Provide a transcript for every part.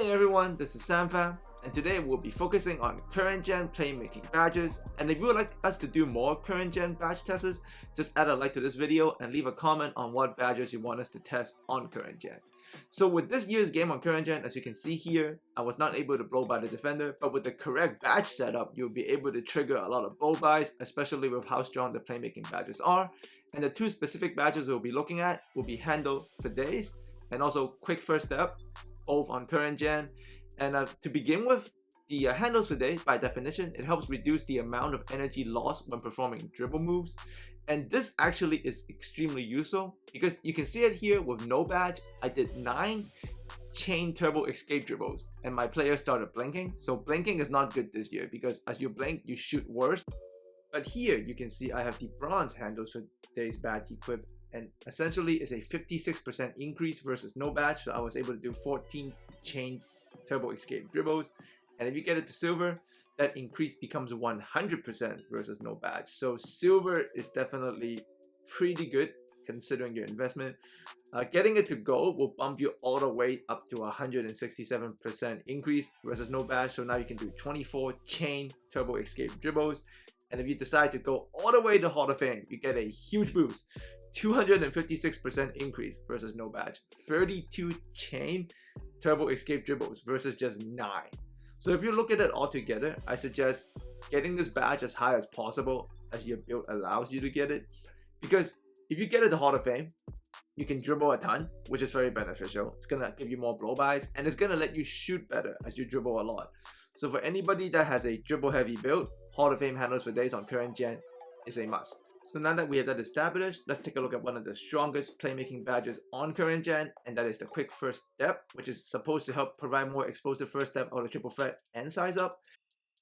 Hey everyone, this is Samfam, and today we'll be focusing on current gen playmaking badges. And if you would like us to do more current gen badge tests, just add a like to this video and leave a comment on what badges you want us to test on current gen. So with this year's game on current gen, as you can see here, I was not able to blow by the defender, but with the correct badge setup, you'll be able to trigger a lot of blow bys, especially with how strong the playmaking badges are. And the two specific badges we'll be looking at will be handle for days and also quick first step, both on current gen. And to begin with, the handles for days, by definition, it helps reduce the amount of energy lost when performing dribble moves. And this actually is extremely useful because you can see it here with no badge. I did 9 chain turbo escape dribbles and my player started blinking. So blinking is not good this year because as you blink, you shoot worse. But here you can see I have the bronze handles for days badge equipped, and essentially it's a 56% increase versus no badge. So I was able to do 14 chain turbo escape dribbles. And if you get it to silver, that increase becomes 100% versus no badge. So silver is definitely pretty good considering your investment. Getting it to gold will bump you all the way up to 167% increase versus no badge. So now you can do 24 chain turbo escape dribbles. And if you decide to go all the way to Hall of Fame, you get a huge boost. 256% increase versus no badge. 32 chain turbo escape dribbles versus just 9. So if you look at it all together, I suggest getting this badge as high as possible as your build allows you to get it. Because if you get it to Hall of Fame, you can dribble a ton, which is very beneficial. It's going to give you more blow bys and it's going to let you shoot better as you dribble a lot. So for anybody that has a dribble heavy build, Hall of Fame handles for days on current gen is a must. So now that we have that established, let's take a look at one of the strongest playmaking badges on current gen, and that is the quick first step, which is supposed to help provide more explosive first step out of triple threat and size up.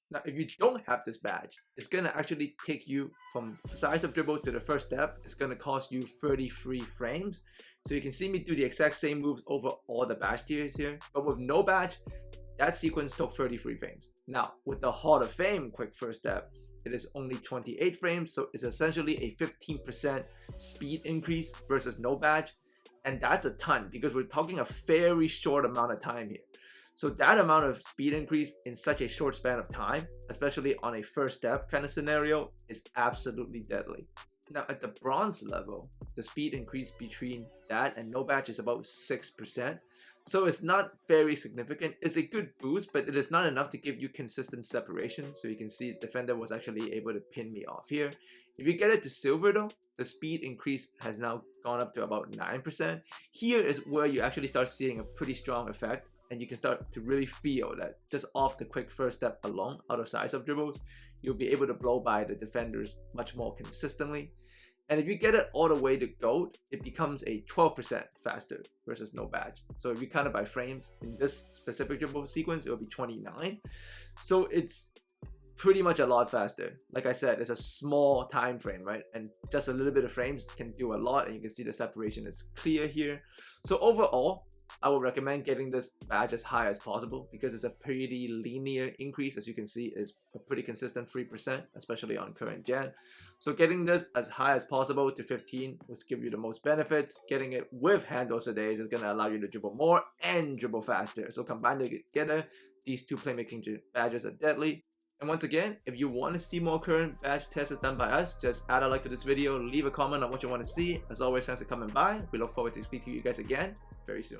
Now if you don't have this badge, it's going to actually take you from size up dribble to the first step. It's going to cost you 33 frames. So you can see me do the exact same moves over all the badge tiers here, but with no badge, that sequence took 33 frames. Now with the Hall of Fame quick first step, it is only 28 frames, so it's essentially a 15% speed increase versus no badge. And that's a ton because we're talking a very short amount of time here. So that amount of speed increase in such a short span of time, especially on a first step kind of scenario, is absolutely deadly. Now at the bronze level, the speed increase between that and no badge is about 6%. So it's not very significant. It's a good boost, but it is not enough to give you consistent separation. So you can see the defender was actually able to pin me off here. If you get it to silver though, the speed increase has now gone up to about 9%. Here is where you actually start seeing a pretty strong effect. And you can start to really feel that just off the quick first step alone, out of size up dribbles, you'll be able to blow by the defenders much more consistently. And if you get it all the way to gold, it becomes a 12% faster versus no badge. So if you count it by frames, in this specific dribble sequence, it will be 29. So it's pretty much a lot faster. Like I said, it's a small time frame, right? And just a little bit of frames can do a lot, and you can see the separation is clear here. So overall, I would recommend getting this badge as high as possible because it's a pretty linear increase. As you can see, is a pretty consistent 3%, especially on current gen. So getting this as high as possible to 15 would give you the most benefits. Getting it with handles for days is going to allow you to dribble more and dribble faster. So combined together, these two playmaking badges are deadly. And once again, if you want to see more current badge tests done by us, just add a like to this video, leave a comment on what you want to see. As always, thanks for coming by. We look forward to speaking to you guys again very soon.